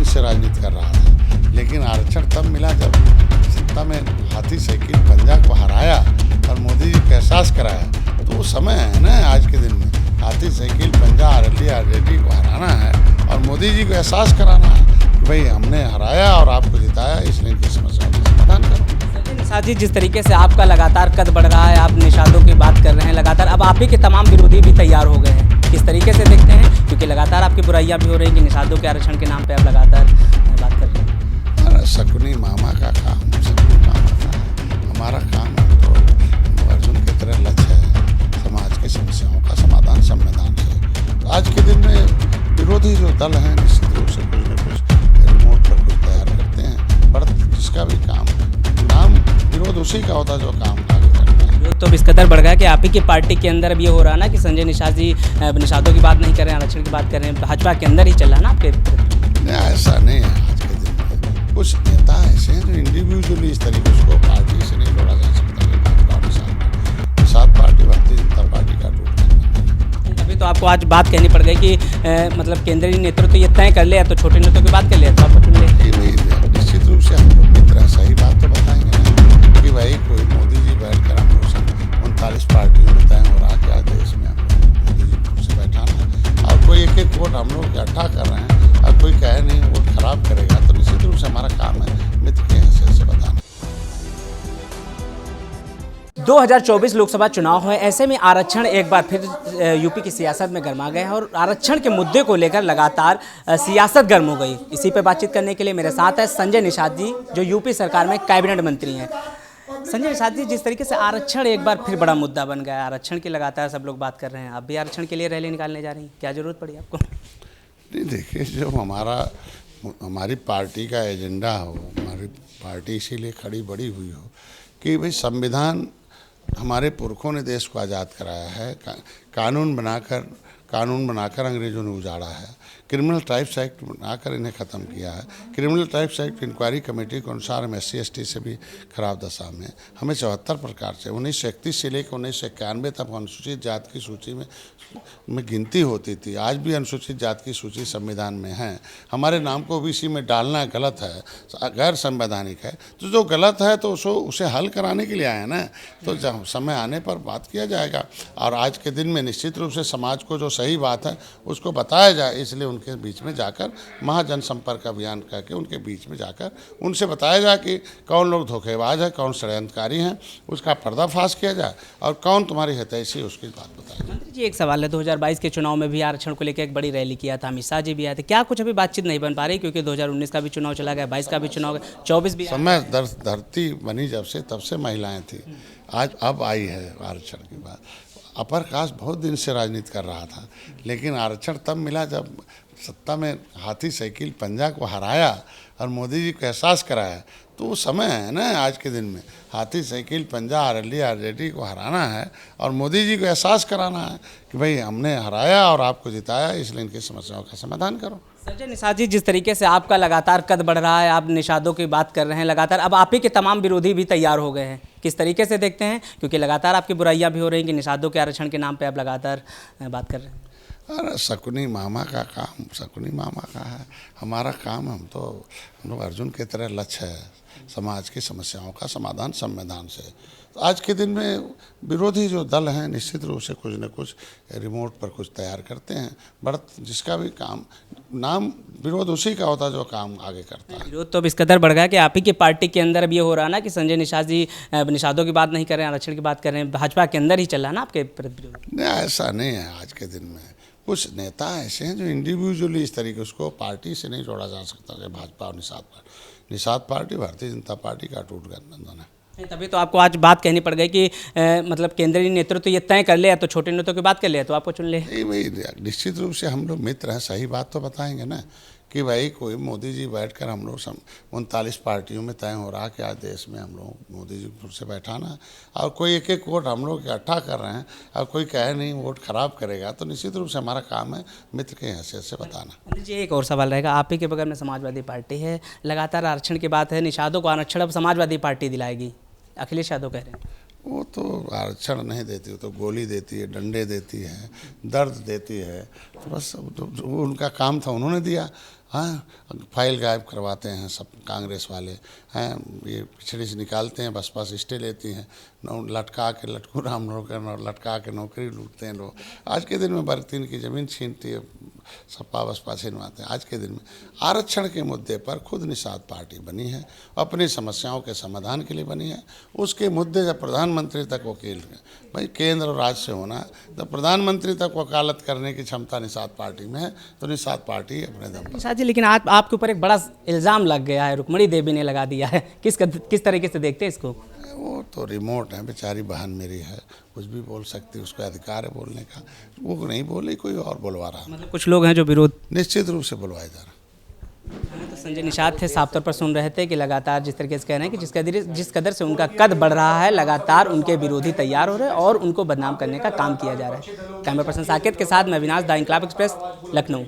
से राजनीति कर रहा था, लेकिन आरक्षण तब मिला जब सत्ता में हाथी साइकिल पंजा को हराया और मोदी जी को एहसास कराया। तो वो समय है ना आज के दिन में, हाथी साइकिल पंजा आरजेडी को हराना है और मोदी जी को एहसास कराना है कि भाई हमने हराया और आपको जिताया, इसलिए इनकी समस्याओं का समाधान करो। निषाद जी, जिस तरीके से आपका लगातार कद बढ़ रहा है, आप निषादों की बात कर रहे हैं लगातार, अब आप ही के तमाम विरोधी भी तैयार हो गए हैं, किस तरीके से देखते हैं? क्योंकि लगातार आपकी बुराइयां भी हो रही हैं कि निषादों के आरक्षण के नाम पे आप लगातार बात कर रहे हैं। अरे शकुनी मामा का काम, शकुनी मामा का है, हमारा काम है तो अर्जुन की तरह लक्ष्य है समाज की समस्याओं का समाधान संविधान से। तो आज के दिन में विरोधी जो दल हैं निश्चित रूप से कुछ न कुछ रिमोट पर कुछ तैयार करते हैं, पर जिसका भी काम नाम विरोध उसी का होता जो काम आगे करता है। विरोध तो इस कदर बढ़ गया कि आप ही की पार्टी के अंदर अब ये हो रहा है ना कि संजय निषाद जी निषादों की बात नहीं कर रहे हैं, आरक्षण की बात कर रहे हैं, भाजपा के अंदर ही चल रहा है ना आपके? नहीं, ऐसा नहीं है। आज के दिन में कुछ नेता ऐसे हैं जो इंडिविजुअली इस तरीके से पार्टी से नहीं जोड़ा जा सकता है। भाजपा निषाद पार्टी भारतीय जनता पार्टी का टूट। अभी तो आपको आज बात कहनी पड़ गई कि मतलब केंद्रीय नेतृत्व ये तय कर लिया तो छोटे नेताओं की बात कर लिया तो आप चुन लिया। निश्चित रूप से हम लोग मित्र हैं, सही बात तो बताएंगे ना कि भाई कोई मोदी जी बैठकर हम लोग 39 पार्टियों में तय हो रहा कि आज देश में हम लोग मोदी जी कुर्सी बैठाना है और कोई एक एक वोट हम लोग इकट्ठा कर रहे हैं और कोई कहे नहीं वोट खराब करेगा, तो निश्चित रूप से हमारा काम है मित्र के हैसियत से बताना। 2024 लोकसभा चुनाव है, ऐसे में आरक्षण एक बार फिर यूपी की सियासत में गर्मा गया है और आरक्षण के मुद्दे को लेकर लगातार सियासत गर्म हो गई। इसी पे बातचीत करने के लिए मेरे साथ है संजय निषाद जी, जो यूपी सरकार में कैबिनेट मंत्री हैं। संजय निषाद जी, जिस तरीके से आरक्षण एक बार फिर बड़ा मुद्दा बन गया है, आरक्षण की लगातार सब लोग बात कर रहे हैं, आप भी आरक्षण के लिए रैली निकालने जा रही हैं, क्या जरूरत पड़ी आपको? नहीं, देखिए, जो हमारी पार्टी का एजेंडा हो, हमारी पार्टी इसीलिए खड़ी बड़ी हुई हो कि भाई संविधान हमारे पुरखों ने देश को आज़ाद कराया है, कानून बनाकर अंग्रेज़ों ने उजाड़ा है, क्रिमिनल ट्राइब्स एक्ट बनाकर इन्हें ख़त्म किया है। Criminal tribes act inquiry committee के अनुसार हम SC/ST से भी खराब दशा में, हमें 74 प्रकार से 1931 से लेकर 1991 तक अनुसूचित जाति की सूची में गिनती होती थी। आज भी अनुसूचित जाति की सूची संविधान में है। हमारे नाम को OBC में डालना गलत है, गैर संवैधानिक है। तो जो गलत है तो उसे हल कराने के लिए आए ना, तो जब समय आने पर बात किया जाएगा। और आज के दिन में निश्चित रूप से समाज को जो सही बात है उसको बताया जाए, इसलिए उनके बीच में जाकर महाजन संपर्क अभियान करके उनके बीच में जाकर उनसे बताया जाए कि कौन लोग धोखेबाज है, कौन षड्यंत्रकारी हैं, उसका पर्दाफाश किया जाए और कौन तुम्हारी हितैषी उसकी बात बताई जाए। मंत्री जी, एक सवाल है, 2022 के चुनाव में भी आरक्षण को लेकर एक बड़ी रैली किया था, अमित शाह जी भी आए थे, क्या कुछ अभी बातचीत नहीं बन पा रही? क्योंकि 2019 का भी चुनाव चला गया, 22 का भी चुनाव गया, 24 भी समय धरती बनी जब से तब से महिलाएं थी, आज अब आई है आरक्षण की बात। अपर कास्ट बहुत दिन से राजनीति कर रहा था, लेकिन आरक्षण तब मिला जब सत्ता में हाथी साइकिल पंजा को हराया और मोदी जी को एहसास कराया। तो वो समय है ना आज के दिन में, हाथी साइकिल पंजा आरजेडी को हराना है और मोदी जी को एहसास कराना है कि भाई हमने हराया और आपको जिताया, इसलिए इनकी समस्याओं का समाधान करो। संजय निषाद जी, जिस तरीके से आपका लगातार कद बढ़ रहा है, आप निषादों की बात कर रहे हैं लगातार, अब आप ही के तमाम विरोधी भी तैयार हो गए हैं, किस तरीके से देखते हैं? क्योंकि लगातार आपकी बुराइयां भी हो रही हैं कि निषादों के आरक्षण के नाम पे आप लगातार बात कर रहे हैं। अरे शकुनी मामा का काम, शकुनी मामा का है, हमारा काम हम लोग अर्जुन की तरह लक्ष्य है समाज की समस्याओं का समाधान संविधान से। तो आज के दिन में विरोधी जो दल हैं निश्चित रूप से कुछ न कुछ रिमोट पर कुछ तैयार करते हैं, बट जिसका भी काम नाम विरोध उसी का होता जो काम आगे करता है। विरोध तो अब इस कदर बढ़ गया कि आप ही की पार्टी के अंदर अब ये हो रहा है ना कि संजय निषाद जी निषादों की बात नहीं कर रहे हैं, आरक्षण की बात कर रहे हैं, भाजपा के अंदर ही चल रहा है ना आपके विरोध? नहीं, ऐसा नहीं है। आज के दिन में कुछ नेता ऐसे हैं जो इंडिविजुअली इस तरीके उसको पार्टी से नहीं जोड़ा जा सकता है। भाजपा और निषाद पार्टी भारतीय जनता पार्टी का अटूट गठबंधन है। तभी तो आपको आज बात कहनी पड़ गई कि मतलब केंद्रीय नेतृत्व ये तय कर लिया तो छोटे नेताओं की बात कर लिया तो आपको चुन ले। नहीं भाई, निश्चित रूप से हम लोग मित्र हैं, सही बात तो बताएंगे ना कि भाई कोई मोदी जी बैठकर हम लोग 39 पार्टियों में तय हो रहा कि आज देश में हम लोग मोदी जी को से बैठाना और कोई एक एक वोट हम लोग इकट्ठा कर रहे हैं और कोई कहे नहीं वोट खराब करेगा, तो निश्चित रूप से हमारा काम है मित्र के हैसियत से बताना। जी, एक और सवाल रहेगा, आप ही के बगल में समाजवादी पार्टी है, लगातार आरक्षण की बात है, निषादों को आरक्षण अब समाजवादी पार्टी दिलाएगी, अखिलेश यादव कह रहे हैं। वो तो आरक्षण नहीं देती, वो तो गोली देती है, डंडे देती है, दर्द देती है। तो बस वो उनका काम था, उन्होंने दिया। हाँ, फाइल गायब करवाते हैं सब कांग्रेस वाले हैं, ये पिछड़े से निकालते हैं, बसपा से स्टे लेती हैं, लटका के लटकू राम लोग लटका के नौकरी लूटते हैं लोग। आज के दिन में बरतीन की ज़मीन छीनती है, सपा बसपा छिनवाते हैं। आज के दिन में आरक्षण के मुद्दे पर खुद निषाद पार्टी बनी है, अपनी समस्याओं के समाधान के लिए बनी है। उसके मुद्दे जब प्रधानमंत्री तक वकील हैं, भाई केंद्र और राज्य से होना, जब प्रधानमंत्री तक वकालत करने की क्षमता निषाद पार्टी में है, तो निषाद पार्टी अपने दम पर। निषाद जी, लेकिन आपके ऊपर एक बड़ा इल्ज़ाम लग गया है, रुक्मणी देवी ने लगा दिया है, किस तरीके से देखते हैं इसको? वो तो रिमोट है, बेचारी बहन मेरी है, कुछ भी बोल सकती है, उसका अधिकार है बोलने का। वो नहीं बोली, कोई और बुलवा रहा। मतलब कुछ लोग हैं जो विरोध, निश्चित रूप से बुलवाया जा रहा। तो संजय निषाद थे, साफ तौर पर सुन रहे थे कि लगातार जिस तरीके से कह रहे हैं कि जिस कदर से उनका कद बढ़ रहा है, लगातार उनके विरोधी तैयार हो रहे हैं और उनको बदनाम करने का काम किया जा रहा है। कैमरा पर्सन साकेत के साथ मैं Avinash, the Inquilab express, Lucknow.